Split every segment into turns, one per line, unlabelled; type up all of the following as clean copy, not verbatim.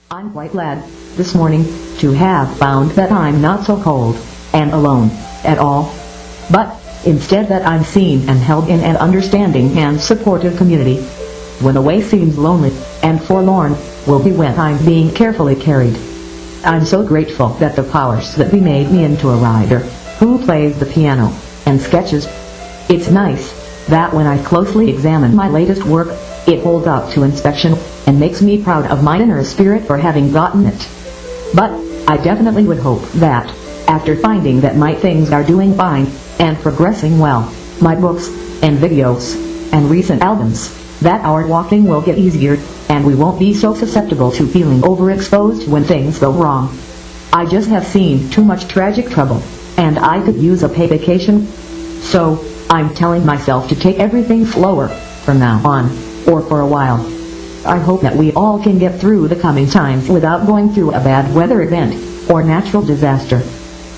I'm quite glad, this morning, to have found that I'm not so cold and alone at all, but instead that I'm seen and held in an understanding and supportive community. When the way seems lonely and forlorn, will be when I'm being carefully carried. I'm so grateful that the powers that be made me into a writer who plays the piano and sketches. It's nice that when I closely examine my latest work, it holds up to inspection and makes me proud of my inner spirit for having gotten it. But I definitely would hope that, after finding that my things are doing fine and progressing well, my books and videos and recent albums, that our walking will get easier and we won't be so susceptible to feeling overexposed when things go wrong. I just have seen too much tragic trouble, and I could use a pay vacation. So, I'm telling myself to take everything slower from now on, or for a while. I hope that we all can get through the coming times without going through a bad weather event or natural disaster.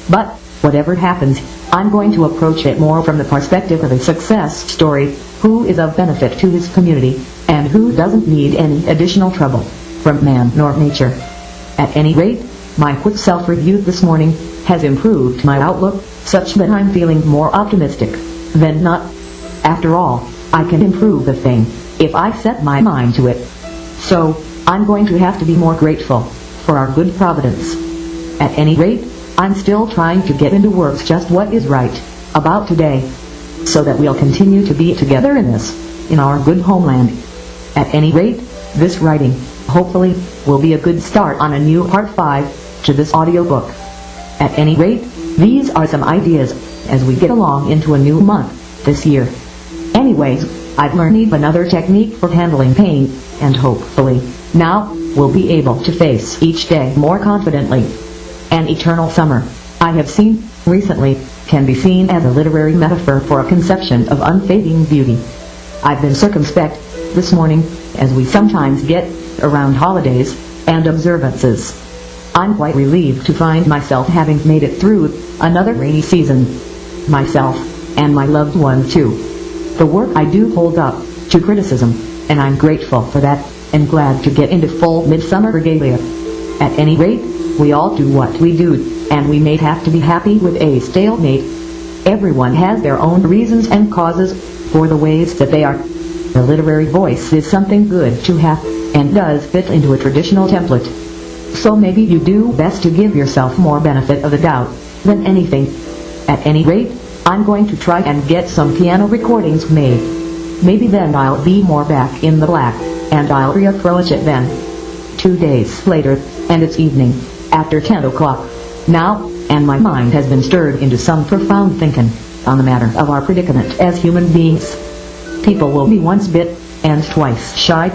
But, whatever happens, I'm going to approach it more from the perspective of a success story who is of benefit to his community and who doesn't need any additional trouble from man nor nature. At any rate, my quick self-review this morning has improved my outlook such that I'm feeling more optimistic than not. After all, I can improve the thing if I set my mind to it. So, I'm going to have to be more grateful for our good providence. At any rate, I'm still trying to get into words just what is right about today, so that we'll continue to be together in this, in our good homeland. At any rate, this writing, hopefully, will be a good start on a new part 5 to this audiobook. At any rate, these are some ideas as we get along into a new month this year. Anyways, I've learned another technique for handling pain, and hopefully, now, we'll be able to face each day more confidently. An eternal summer, I have seen, recently, can be seen as a literary metaphor for a conception of unfading beauty. I've been circumspect, this morning, as we sometimes get, around holidays, and observances. I'm quite relieved to find myself having made it through another rainy season. Myself, and my loved one too. The work I do hold up to criticism, and I'm grateful for that, and glad to get into full midsummer regalia. At any rate, we all do what we do, and we may have to be happy with a stalemate. Everyone has their own reasons and causes for the ways that they are. The literary voice is something good to have, and does fit into a traditional template. So maybe you do best to give yourself more benefit of the doubt than anything. At any rate, I'm going to try and get some piano recordings made. Maybe then I'll be more back in the black, and I'll reapproach it then. 2 days later, and it's evening, after 10 o'clock. Now, and my mind has been stirred into some profound thinking on the matter of our predicament as human beings. People will be once bit, and twice shy.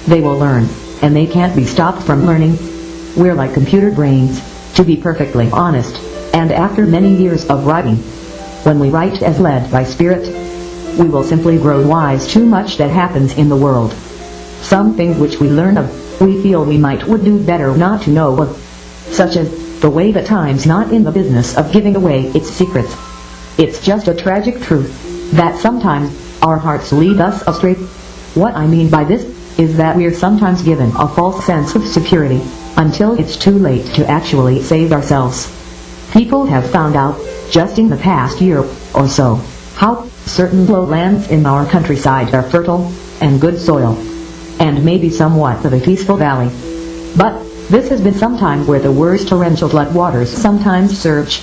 They will learn, and they can't be stopped from learning. We're like computer brains, to be perfectly honest, and after many years of writing, when we write as led by spirit, we will simply grow wise to much that happens in the world. Some things which we learn of, we feel we would do better not to know of, such as the way that time's not in the business of giving away its secrets. It's just a tragic truth that sometimes our hearts lead us astray. What I mean by this is that we're sometimes given a false sense of security until it's too late to actually save ourselves. People have found out, just in the past year or so, how certain lowlands in our countryside are fertile and good soil, and maybe somewhat of a peaceful valley. But this has been some time where the worst torrential floodwaters sometimes surge.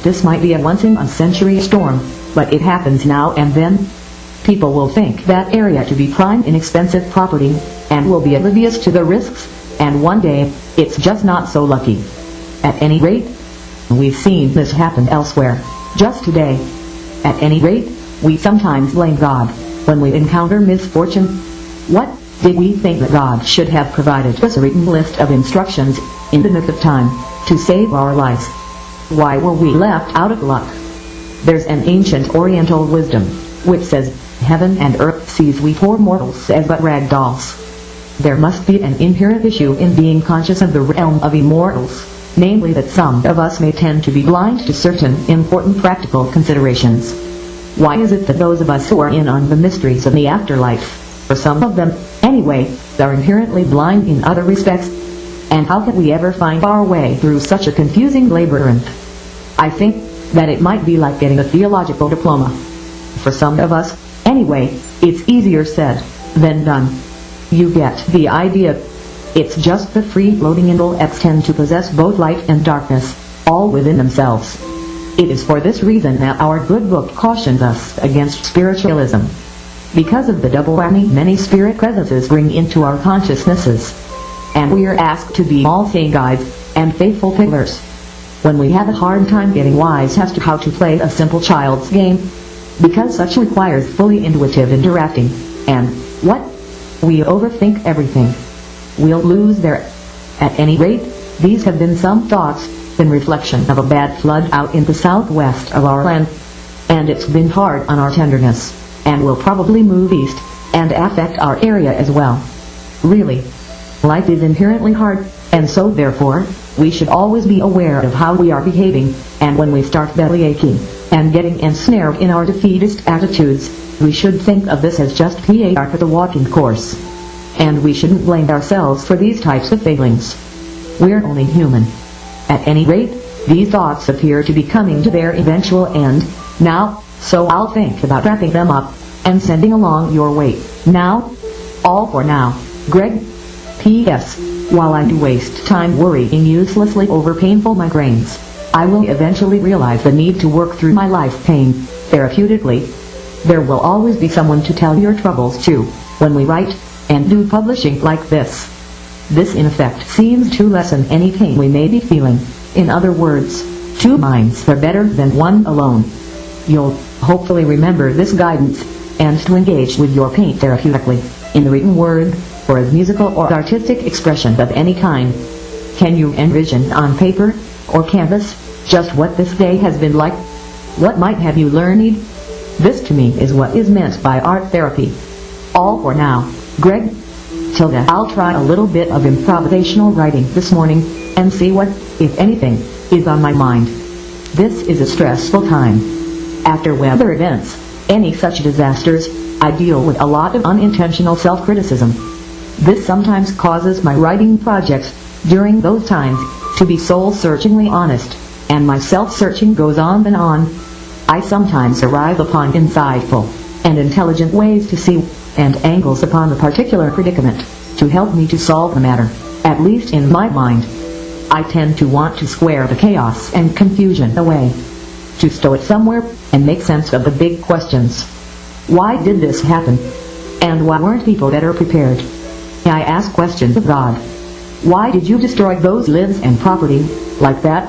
This might be a once-in-a-century storm, but it happens now and then. People will think that area to be prime inexpensive property, and will be oblivious to the risks, and one day, it's just not so lucky. At any rate, we've seen this happen elsewhere, just today. At any rate, we sometimes blame God when we encounter misfortune. What did we think that God should have provided us a written list of instructions in the nick of time to save our lives? Why were we left out of luck? There's an ancient Oriental wisdom which says, "Heaven and earth sees we poor mortals as but rag dolls." There must be an inherent issue in being conscious of the realm of immortals, namely that some of us may tend to be blind to certain important practical considerations. Why is it that those of us who are in on the mysteries of the afterlife, for some of them, anyway, are inherently blind in other respects? And how can we ever find our way through such a confusing labyrinth? I think that it might be like getting a theological diploma. For some of us, anyway, it's easier said than done. You get the idea. It's just the free-floating intellects tend to possess both light and darkness, all within themselves. It is for this reason that our good book cautions us against spiritualism. Because of the double whammy many spirit presences bring into our consciousnesses. And we are asked to be all-seeing guides and faithful pillars. When we have a hard time getting wise as to how to play a simple child's game, because such requires fully intuitive interacting, and what? We overthink everything. We'll lose there. At any rate, these have been some thoughts, in reflection of a bad flood out in the southwest of our land, and it's been hard on our tenderness, and will probably move east, and affect our area as well. Really, life is inherently hard, and so therefore, we should always be aware of how we are behaving, and when we start belly aching, and getting ensnared in our defeatist attitudes, we should think of this as just par for the walking course. And we shouldn't blame ourselves for these types of failings. We're only human. At any rate, these thoughts appear to be coming to their eventual end, now, so I'll think about wrapping them up, and sending along your way. Now, all for now, Greg. P.S. While I do waste time worrying uselessly over painful migraines, I will eventually realize the need to work through my life pain, therapeutically. There will always be someone to tell your troubles to, when we write, and do publishing like this. This in effect seems to lessen any pain we may be feeling. In other words, two minds are better than one alone. You'll hopefully remember this guidance, and to engage with your pain therapeutically, in the written word, or as musical or artistic expression of any kind. Can you envision on paper, or canvas, just what this day has been like? What might have you learned? This to me is what is meant by art therapy. All for now, Greg. Tilda. I'll try a little bit of improvisational writing this morning, and see what, if anything, is on my mind. This is a stressful time. After weather events, any such disasters, I deal with a lot of unintentional self-criticism. This sometimes causes my writing projects, during those times, to be soul-searchingly honest, and my self-searching goes on and on. I sometimes arrive upon insightful and intelligent ways to see, and angles upon the particular predicament, to help me to solve the matter, at least in my mind. I tend to want to square the chaos and confusion away, to stow it somewhere, and make sense of the big questions. Why did this happen? And why weren't people better prepared? I ask questions of God. Why did you destroy those lives and property, like that?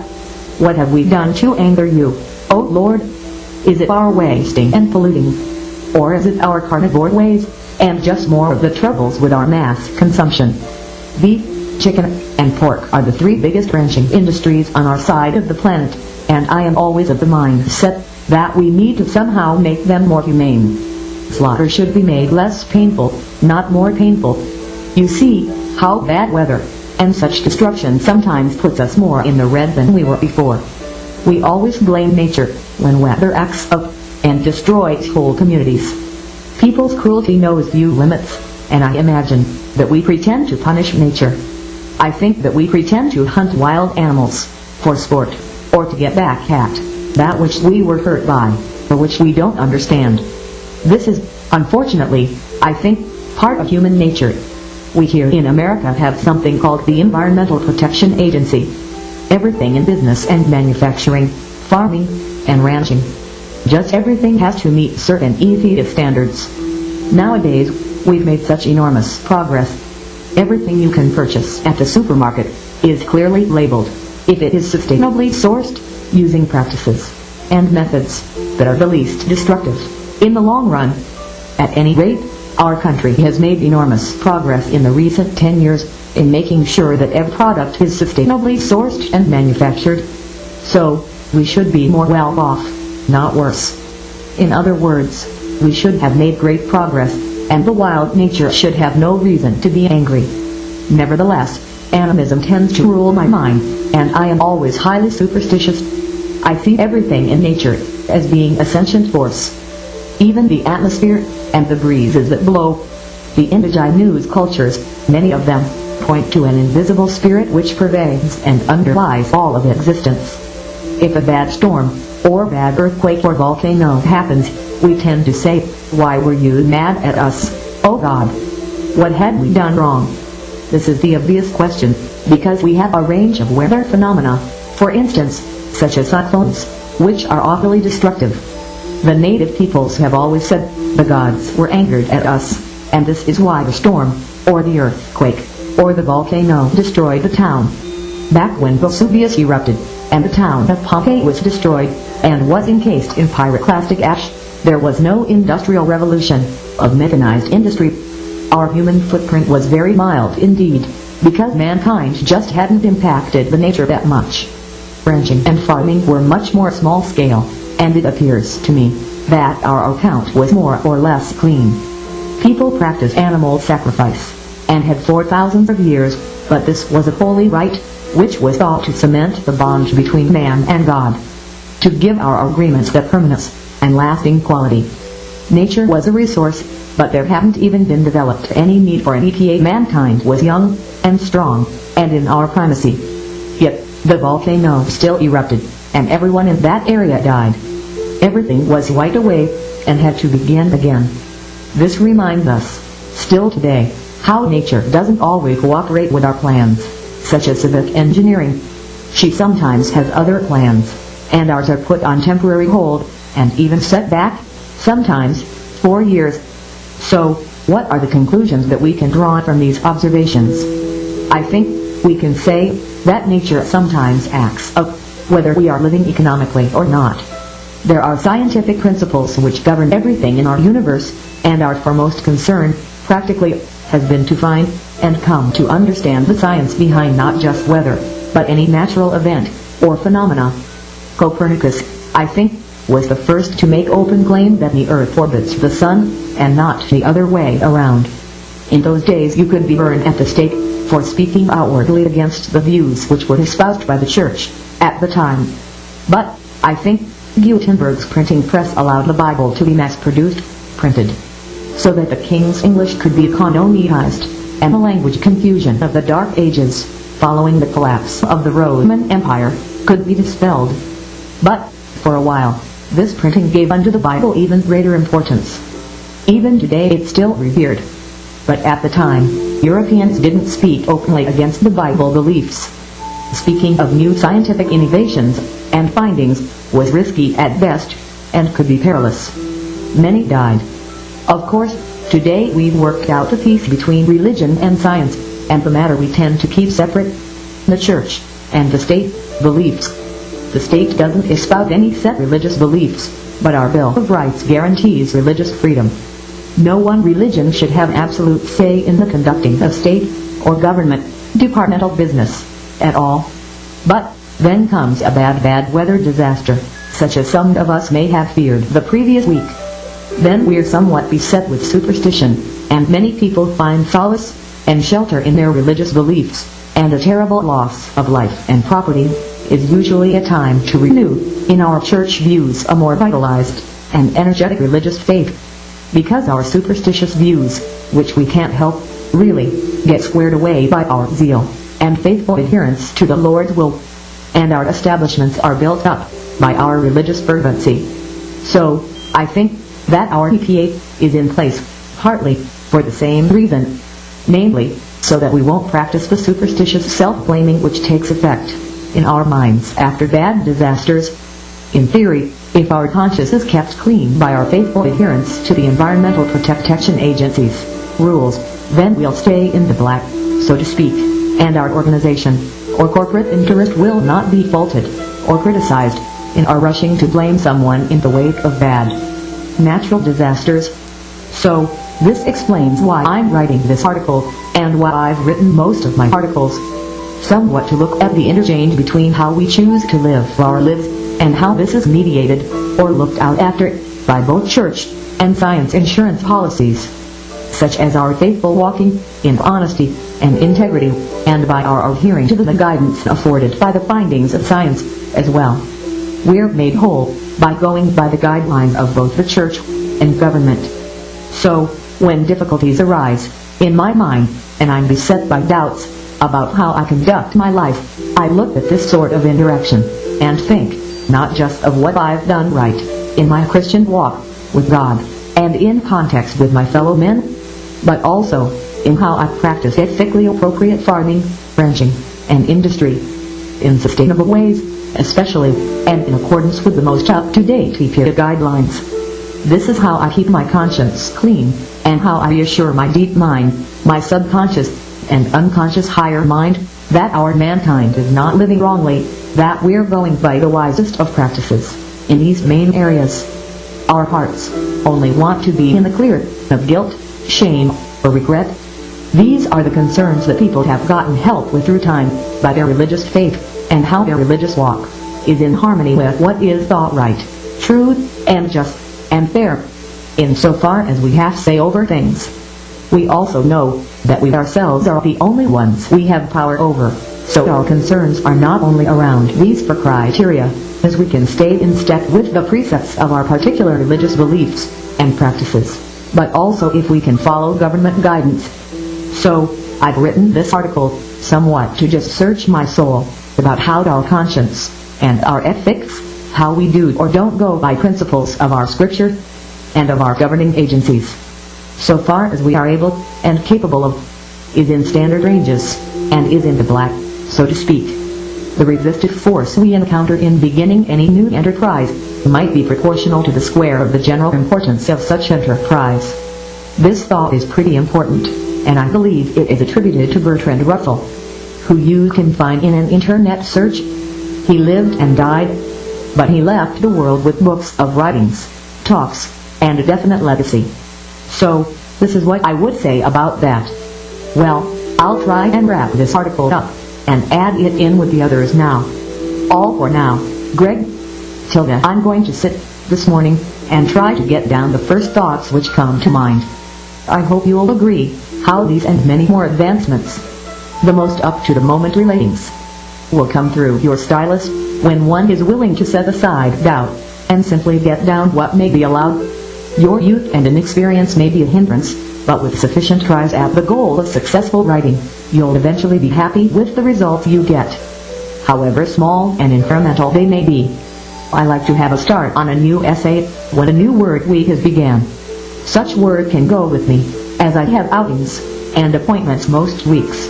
What have we done to anger you, oh Lord? Is it our wasting and polluting? Or is it our carnivore ways, and just more of the troubles with our mass consumption? Beef, chicken, and pork are the three biggest ranching industries on our side of the planet, and I am always of the mindset that we need to somehow make them more humane. Slaughter should be made less painful, not more painful. You see how bad weather and such destruction sometimes puts us more in the red than we were before. We always blame nature when weather acts up and destroys whole communities. People's cruelty knows few limits, and I imagine that we pretend to punish nature. I think that we pretend to hunt wild animals for sport, or to get back at that which we were hurt by, or which we don't understand. This is, unfortunately, I think, part of human nature. We here in America have something called the Environmental Protection Agency. Everything in business and manufacturing, farming, and ranching, just everything has to meet certain EPA standards. Nowadays, we've made such enormous progress. Everything you can purchase at the supermarket is clearly labeled, if it is sustainably sourced, using practices and methods that are the least destructive in the long run. At any rate, our country has made enormous progress in the recent 10 years in making sure that every product is sustainably sourced and manufactured. So, we should be more well off, not worse. In other words, we should have made great progress, and the wild nature should have no reason to be angry. Nevertheless, animism tends to rule my mind, and I am always highly superstitious. I see everything in nature as being a sentient force. Even the atmosphere, and the breezes that blow. The indigenous cultures, many of them, point to an invisible spirit which pervades and underlies all of existence. If a bad storm, or bad earthquake or volcano happens, we tend to say, "Why were you mad at us, oh God? What had we done wrong?" This is the obvious question, because we have a range of weather phenomena, for instance, such as cyclones, which are awfully destructive. The native peoples have always said, the gods were angered at us, and this is why the storm, or the earthquake, or the volcano destroyed the town. Back when Vesuvius erupted, and the town of Pompeii was destroyed, and was encased in pyroclastic ash, there was no industrial revolution of mechanized industry. Our human footprint was very mild indeed, because mankind just hadn't impacted the nature that much. Ranching and farming were much more small scale, and it appears to me that our account was more or less clean. People practiced animal sacrifice, and had for thousands of years, but this was a holy rite, which was thought to cement the bond between man and God, to give our agreements that permanence and lasting quality. Nature was a resource, but there hadn't even been developed any need for an EPA. Mankind was young and strong, and in our primacy. Yet, the volcano still erupted, and everyone in that area died. Everything was wiped away, and had to begin again. This reminds us, still today, how nature doesn't always cooperate with our plans, such as civic engineering. She sometimes has other plans, and ours are put on temporary hold, and even set back, sometimes, for years. So, what are the conclusions that we can draw from these observations? I think we can say that nature sometimes acts up, whether we are living economically or not. There are scientific principles which govern everything in our universe, and our foremost concern, practically, has been to find and come to understand the science behind not just weather, but any natural event or phenomena. Copernicus, I think, was the first to make open claim that the Earth orbits the Sun, and not the other way around. In those days you could be burned at the stake for speaking outwardly against the views which were espoused by the Church at the time. But, I think, Gutenberg's printing press allowed the Bible to be mass-produced, printed, so that the King's English could be economized, and the language confusion of the Dark Ages, following the collapse of the Roman Empire, could be dispelled. But, for a while, this printing gave unto the Bible even greater importance. Even today it's still revered. But at the time, Europeans didn't speak openly against the Bible beliefs. Speaking of new scientific innovations and findings was risky at best, and could be perilous. Many died. Of course, today we've worked out the peace between religion and science, and the matter we tend to keep separate. The Church and the state beliefs. The state doesn't espouse any set religious beliefs, but our Bill of Rights guarantees religious freedom. No one religion should have absolute say in the conducting of state or government departmental business at all. But then comes a bad weather disaster, such as some of us may have feared the previous week. Then we're somewhat beset with superstition, and many people find solace and shelter in their religious beliefs, and a terrible loss of life and property is usually a time to renew, in our church views, a more vitalized and energetic religious faith. Because our superstitious views, which we can't help, really, get squared away by our zeal and faithful adherence to the Lord's will, and our establishments are built up by our religious fervency. So, I think that our EPA is in place, partly for the same reason, namely, so that we won't practice the superstitious self-blaming which takes effect in our minds after bad disasters. In theory, if our conscience is kept clean by our faithful adherence to the Environmental Protection Agency's rules, then we'll stay in the black, so to speak, and our organization or corporate interest will not be faulted or criticized in our rushing to blame someone in the wake of bad natural disasters. So, this explains why I'm writing this article, and why I've written most of my articles. Somewhat to look at the interchange between how we choose to live our lives, and how this is mediated, or looked out after, by both church and science insurance policies, such as our faithful walking in honesty and integrity, and by our adhering to the guidance afforded by the findings of science as well. We're made whole by going by the guidelines of both the church and government. So, when difficulties arise, in my mind, and I'm beset by doubts about how I conduct my life, I look at this sort of interaction and think, not just of what I've done right in my Christian walk with God and in context with my fellow men, but also in how I practice ethically appropriate farming, ranching, and industry in sustainable ways, especially, and in accordance with the most up-to-date EPA guidelines. This is how I keep my conscience clean, and how I reassure my deep mind, my subconscious and unconscious higher mind, that our mankind is not living wrongly, that we're going by the wisest of practices in these main areas. Our hearts only want to be in the clear of guilt, shame, or regret. These are the concerns that people have gotten help with through time by their religious faith, and how their religious walk is in harmony with what is thought right, true, and just, and fair, insofar as we have say over things. We also know that we ourselves are the only ones we have power over, so our concerns are not only around these four criteria, as we can stay in step with the precepts of our particular religious beliefs and practices, but also if we can follow government guidance. So, I've written this article somewhat to just search my soul about how our conscience and our ethics, how we do or don't go by principles of our scripture and of our governing agencies, so far as we are able and capable of, is in standard ranges, and is in the black, so to speak. The resistive force we encounter in beginning any new enterprise might be proportional to the square of the general importance of such enterprise. This thought is pretty important, and I believe it is attributed to Bertrand Russell, who you can find in an internet search. He lived and died, but he left the world with books of writings, talks, and a definite legacy. So, this is what I would say about that. Well, I'll try and wrap this article up and add it in with the others now. All for now, Greg. Till then, I'm going to sit this morning and try to get down the first thoughts which come to mind. I hope you'll agree how these and many more advancements, the most up-to-the-moment relatings, will come through your stylus when one is willing to set aside doubt and simply get down what may be allowed. Your youth and inexperience may be a hindrance, but with sufficient tries at the goal of successful writing, you'll eventually be happy with the results you get, however small and incremental they may be. I like to have a start on a new essay when a new work week has began. Such work can go with me, as I have outings and appointments most weeks.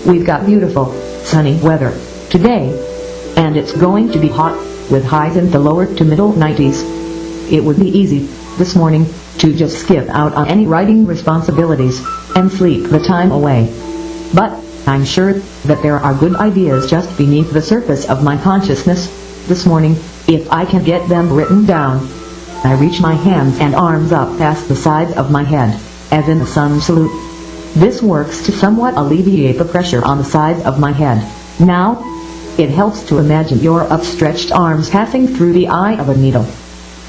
We've got beautiful, sunny weather today, and it's going to be hot, with highs in the lower to middle 90s. It would be easy this morning to just skip out on any writing responsibilities and sleep the time away. But I'm sure that there are good ideas just beneath the surface of my consciousness this morning, if I can get them written down. I reach my hands and arms up past the sides of my head, as in the sun salute. This works to somewhat alleviate the pressure on the sides of my head. Now, it helps to imagine your upstretched arms passing through the eye of a needle.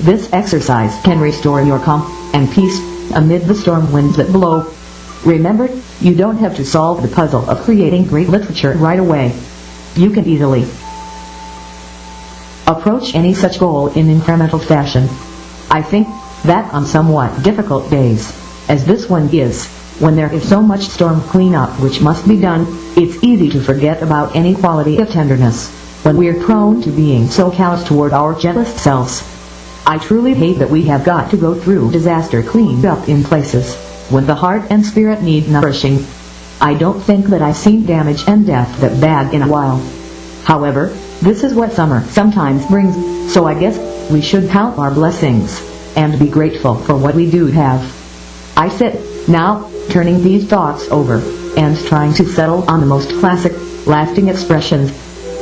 This exercise can restore your calm and peace amid the storm winds that blow. Remember, you don't have to solve the puzzle of creating great literature right away. You can easily approach any such goal in incremental fashion. I think that on somewhat difficult days, as this one is, when there is so much storm cleanup which must be done, it's easy to forget about any quality of tenderness, when we're prone to being so callous toward our gentlest selves. I truly hate that we have got to go through disaster cleaned up in places when the heart and spirit need nourishing. I don't think that I've seen damage and death that bad in a while. However, this is what summer sometimes brings, so I guess we should count our blessings and be grateful for what we do have. I sit now, turning these thoughts over and trying to settle on the most classic, lasting expressions.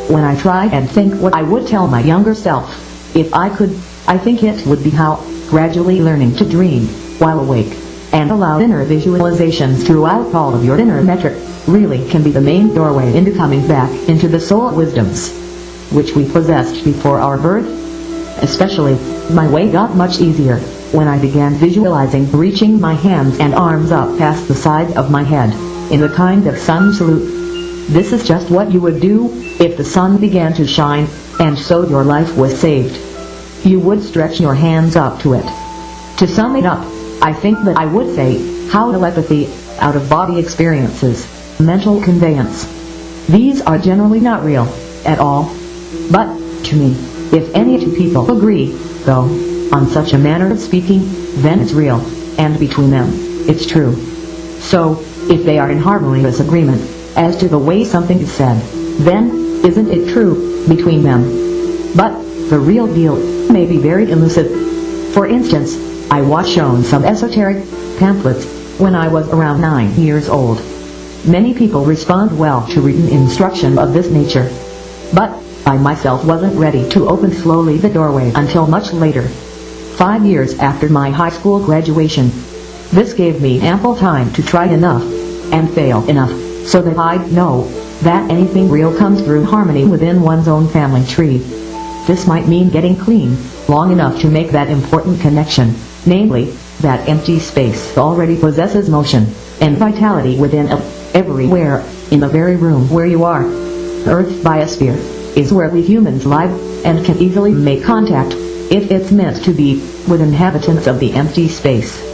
When I try and think what I would tell my younger self, if I could, I think it would be how gradually learning to dream while awake and allow inner visualizations throughout all of your inner metric really can be the main doorway into coming back into the soul wisdoms which we possessed before our birth. Especially, my way got much easier when I began visualizing reaching my hands and arms up past the sides of my head in the kind of sun salute. This is just what you would do if the sun began to shine and so your life was saved. You would stretch your hands up to it. To sum it up, I think that I would say how telepathy out-of-body experiences, mental conveyance. These are generally not real at all. But, to me, if any two people agree, though, on such a manner of speaking, then it's real, and between them, it's true. So, if they are in harmonious agreement as to the way something is said, then, isn't it true, between them? But, the real deal may be very elusive. For instance, I was shown some esoteric pamphlets when I was around 9 years old. Many people respond well to written instruction of this nature. But, I myself wasn't ready to open slowly the doorway until much later. 5 years after my high school graduation. This gave me ample time to try enough, and fail enough, so that I'd know that anything real comes through harmony within one's own family tree. This might mean getting clean, long enough to make that important connection, namely, that empty space already possesses motion and vitality within it, everywhere, in the very room where you are. Earth biosphere is where we humans live, and can easily make contact, if it's meant to be, with inhabitants of the empty space.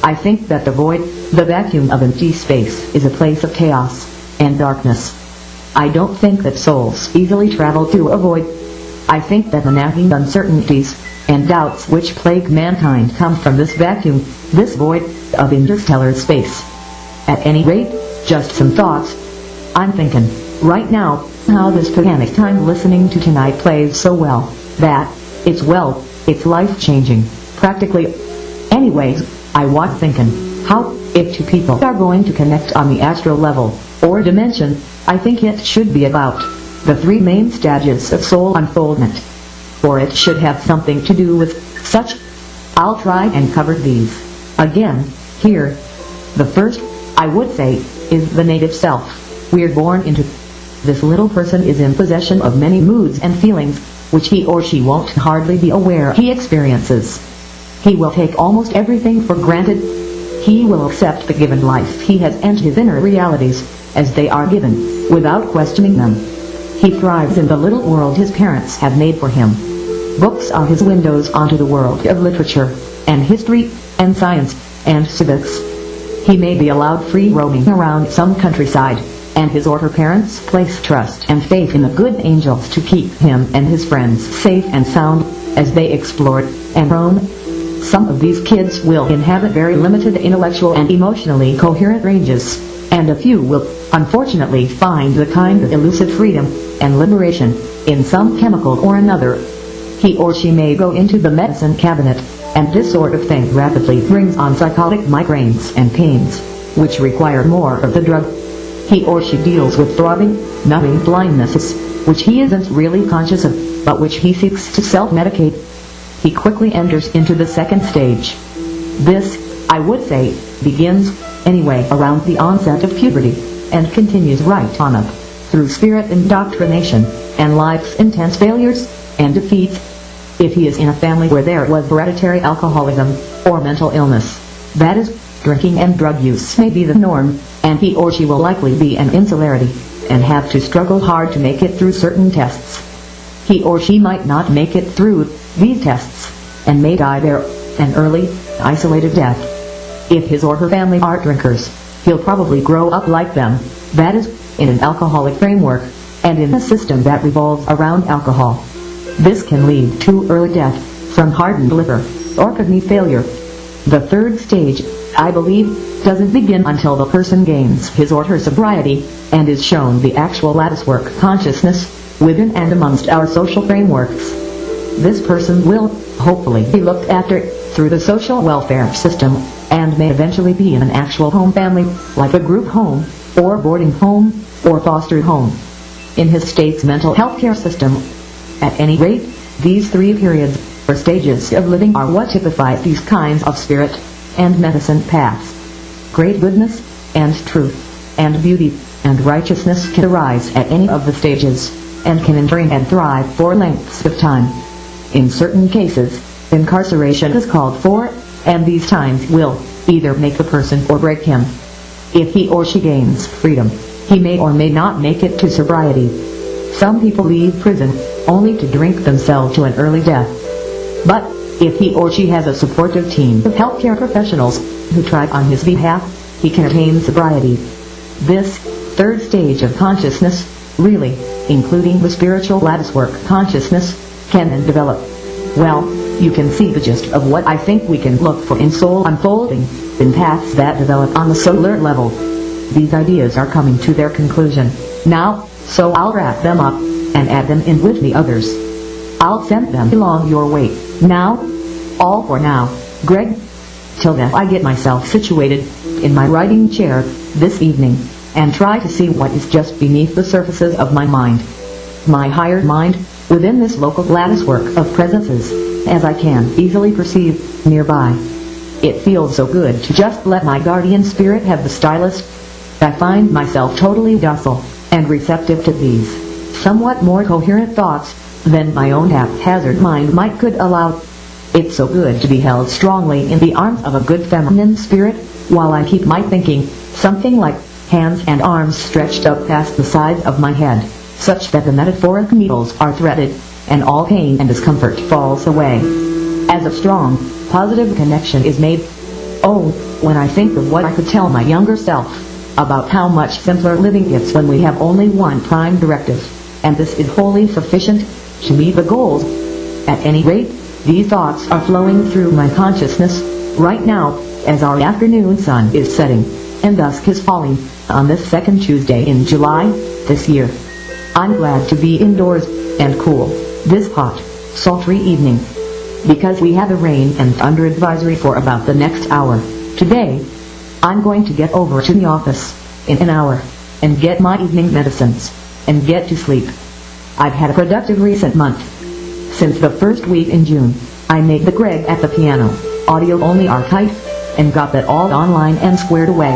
I think that the void, the vacuum of empty space, is a place of chaos and darkness. I don't think that souls easily travel through a void. I think that the nagging uncertainties and doubts which plague mankind come from this vacuum, this void, of interstellar space. At any rate, just some thoughts. I'm thinking, right now, how this panic time listening to tonight plays so well, that, it's life-changing, practically. Anyways, I was thinking, how, if two people are going to connect on the astral level, or dimension, I think it should be about the 3 main stages of soul unfoldment. For it should have something to do with such. I'll try and cover these again, here. The first, I would say, is the native self. We're born into. This little person is in possession of many moods and feelings, which he or she won't hardly be aware he experiences. He will take almost everything for granted. He will accept the given life he has and his inner realities, as they are given, without questioning them. He thrives in the little world his parents have made for him. Books are his windows onto the world of literature, and history, and science, and civics. He may be allowed free roaming around some countryside, and his or her parents place trust and faith in the good angels to keep him and his friends safe and sound, as they explored and roam. Some of these kids will inhabit very limited intellectual and emotionally coherent ranges, and a few will, unfortunately, find the kind of elusive freedom and liberation in some chemical or another. He or she may go into the medicine cabinet, and this sort of thing rapidly brings on psychotic migraines and pains, which require more of the drug. He or she deals with throbbing, numbing blindnesses, which he isn't really conscious of, but which he seeks to self-medicate. He quickly enters into the second stage. This, I would say, begins, anyway, around the onset of puberty, and continues right on up, through spirit indoctrination, and life's intense failures, and defeats. If he is in a family where there was hereditary alcoholism, or mental illness, that is, drinking and drug use may be the norm, and he or she will likely be an insularity, and have to struggle hard to make it through certain tests. He or she might not make it through these tests, and may die there, an early, isolated death. If his or her family are drinkers, he'll probably grow up like them, that is, in an alcoholic framework, and in a system that revolves around alcohol. This can lead to early death, from hardened liver, or kidney failure. The third stage, I believe, doesn't begin until the person gains his or her sobriety, and is shown the actual latticework consciousness, within and amongst our social frameworks. This person will, hopefully, be looked after through the social welfare system, and may eventually be in an actual home family, like a group home, or boarding home, or foster home. In his state's mental health care system. At any rate, these 3 periods, or stages of living, are what typify these kinds of spirit and medicine paths. Great goodness, and truth, and beauty, and righteousness can arise at any of the stages, and can endure and thrive for lengths of time. In certain cases, incarceration is called for, and these times will either make the person or break him. If he or she gains freedom, he may or may not make it to sobriety. Some people leave prison only to drink themselves to an early death. But if he or she has a supportive team of healthcare professionals who try on his behalf, he can attain sobriety. This third stage of consciousness, really, including the spiritual latticework consciousness, can then develop. Well, you can see the gist of what I think we can look for in soul unfolding, in paths that develop on the solar level. These ideas are coming to their conclusion now, so I'll wrap them up and add them in with the others. I'll send them along your way. Now, all for now, Greg. Till then I get myself situated in my writing chair this evening and try to see what is just beneath the surfaces of my mind. My higher mind, within this local latticework of presences, as I can easily perceive nearby. It feels so good to just let my guardian spirit have the stylus. I find myself totally docile and receptive to these somewhat more coherent thoughts than my own haphazard mind might could allow. It's so good to be held strongly in the arms of a good feminine spirit, while I keep my thinking something like hands and arms stretched up past the sides of my head, such that the metaphoric needles are threaded, and all pain and discomfort falls away, as a strong, positive connection is made. Oh, when I think of what I could tell my younger self, about how much simpler living is when we have only one prime directive, and this is wholly sufficient to meet the goals. At any rate, these thoughts are flowing through my consciousness right now, as our afternoon sun is setting, and dusk is falling, on this second Tuesday in July, this year. I'm glad to be indoors, and cool, this hot, sultry evening, because we have a rain and thunder advisory for about the next hour. Today, I'm going to get over to the office, in an hour, and get my evening medicines, and get to sleep. I've had a productive recent month. Since the first week in June, I made the Greg at the Piano audio-only archive, and got that all online and squared away.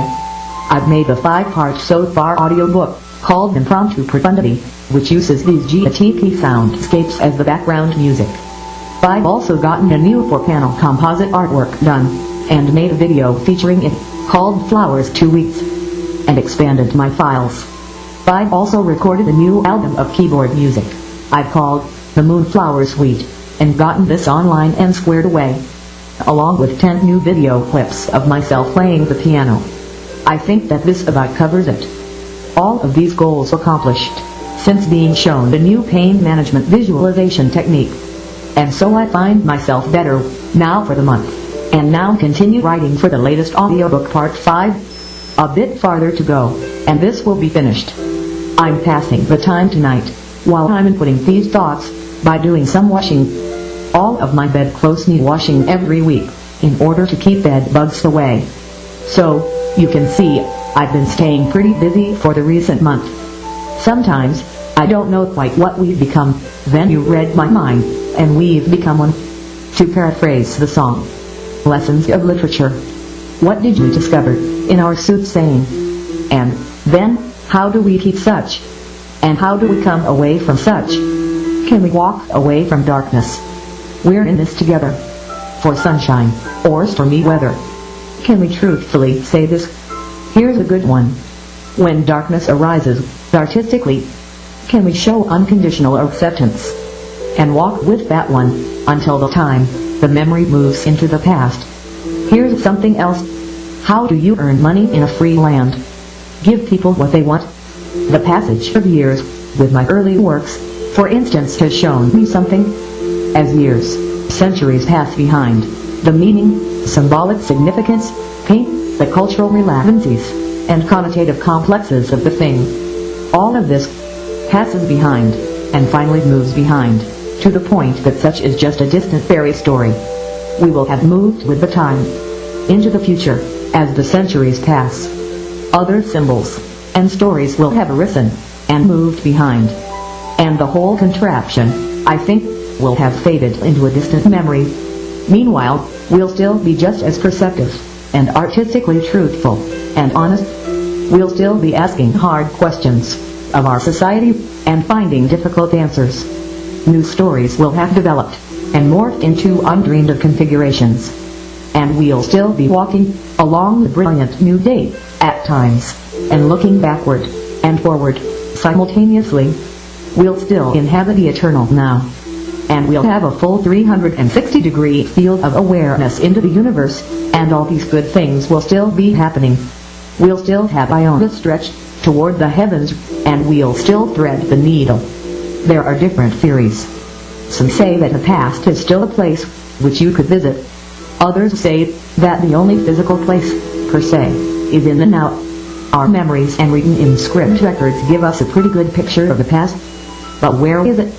I've made the 5-part so far audiobook, called Impromptu Profundity, which uses these GTP soundscapes as the background music. I've also gotten a new 4-panel composite artwork done, and made a video featuring it, called Flowers 2 weeks, and expanded my files. I've also recorded a new album of keyboard music I've called The Moonflower Suite, and gotten this online and squared away, along with 10 new video clips of myself playing the piano. I think that this about covers it. All of these goals accomplished, since being shown the new pain management visualization technique. And so I find myself better, now for the month, and now continue writing for the latest audiobook part 5. A bit farther to go, and this will be finished. I'm passing the time tonight, while I'm inputting these thoughts, by doing some washing. All of my bedclothes need washing every week, in order to keep bed bugs away. So, you can see, I've been staying pretty busy for the recent month. Sometimes, I don't know quite what we've become, then you read my mind, and we've become one. To paraphrase the song, Lessons of Literature. What did we discover in our soothsaying? And then, how do we keep such? And how do we come away from such? Can we walk away from darkness? We're in this together. For sunshine, or stormy weather. Can we truthfully say this? Here's a good one. When darkness arises, artistically, can we show unconditional acceptance? And walk with that one, until the time the memory moves into the past. Here's something else. How do you earn money in a free land? Give people what they want. The passage of years, with my early works, for instance, has shown me something. As years, centuries pass behind, the meaning, symbolic significance, paint, the cultural relevancies, and connotative complexes of the thing. All of this passes behind, and finally moves behind, to the point that such is just a distant fairy story. We will have moved with the time, into the future, as the centuries pass. Other symbols and stories will have arisen, and moved behind. And the whole contraption, I think, will have faded into a distant memory. Meanwhile, we'll still be just as perceptive, and artistically truthful, and honest. We'll still be asking hard questions of our society, and finding difficult answers. New stories will have developed, and morphed into undreamed of configurations. And we'll still be walking along the brilliant new day, at times, and looking backward and forward simultaneously. We'll still inhabit the eternal now. And we'll have a full 360-degree field of awareness into the universe, and all these good things will still be happening. we'll still have iota stretched toward the heavens, and we'll still thread the needle. There are different theories. Some say that the past is still a place which you could visit. Others say that the only physical place, per se, is in the now. Our memories and written in script records give us a pretty good picture of the past. But where is it?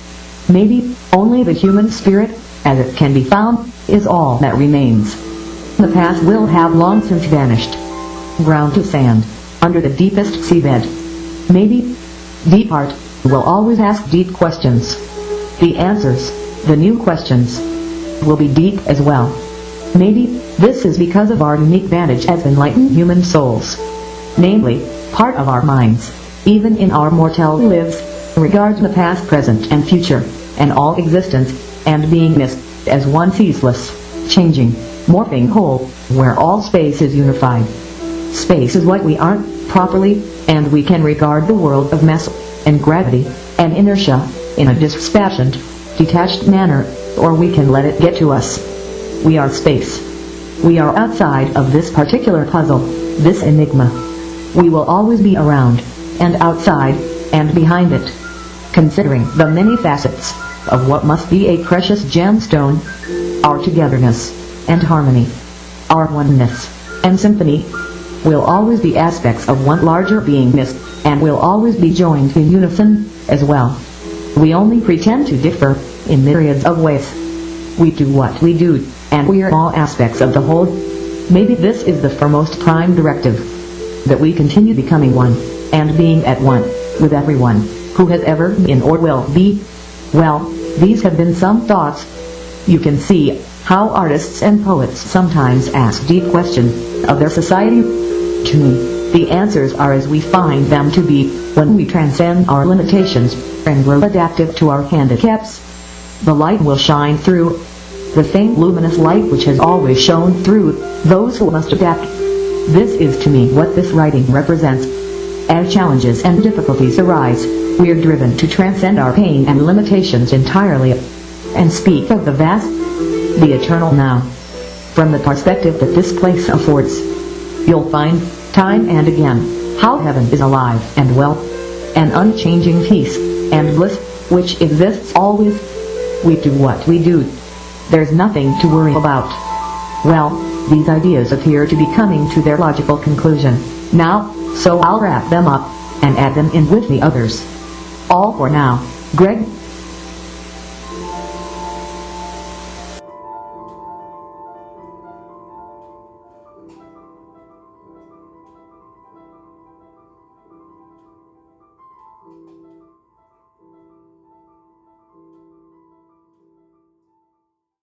Maybe only the human spirit, as it can be found, is all that remains. The past will have long since vanished, ground to sand, under the deepest seabed. Maybe deep art will always ask deep questions. The answers, the new questions, will be deep as well. Maybe this is because of our unique vantage as enlightened human souls. Namely, part of our minds, even in our mortal lives, regards the past, present, and future, and all existence, and being missed, as one ceaseless, changing, morphing whole, where all space is unified. Space is what we aren't properly, and we can regard the world of mass, and gravity, and inertia, in a dispassionate, detached manner, or we can let it get to us. We are space. We are outside of this particular puzzle, this enigma. We will always be around, and outside, and behind it. Considering the many facets of what must be a precious gemstone, our togetherness, and harmony, our oneness, and symphony, will always be aspects of one larger beingness, and will always be joined in unison, as well. We only pretend to differ, in myriads of ways. We do what we do, and we are all aspects of the whole. Maybe this is the foremost prime directive, that we continue becoming one, and being at one, with everyone, who has ever been or will be. Well, these have been some thoughts. You can see how artists and poets sometimes ask deep questions of their society. To me, the answers are as we find them to be, when we transcend our limitations, and grow adaptive to our handicaps. The light will shine through, the same luminous light which has always shone through those who must adapt. This is to me what this writing represents. As challenges and difficulties arise, we are driven to transcend our pain and limitations entirely, and speak of the vast, the eternal now, from the perspective that this place affords. You'll find, time and again, how heaven is alive and well, an unchanging peace and bliss, which exists always. We do what we do. There's nothing to worry about. Well, these ideas appear to be coming to their logical conclusion now, so I'll wrap them up, and add them in with the others. All for now, Greg.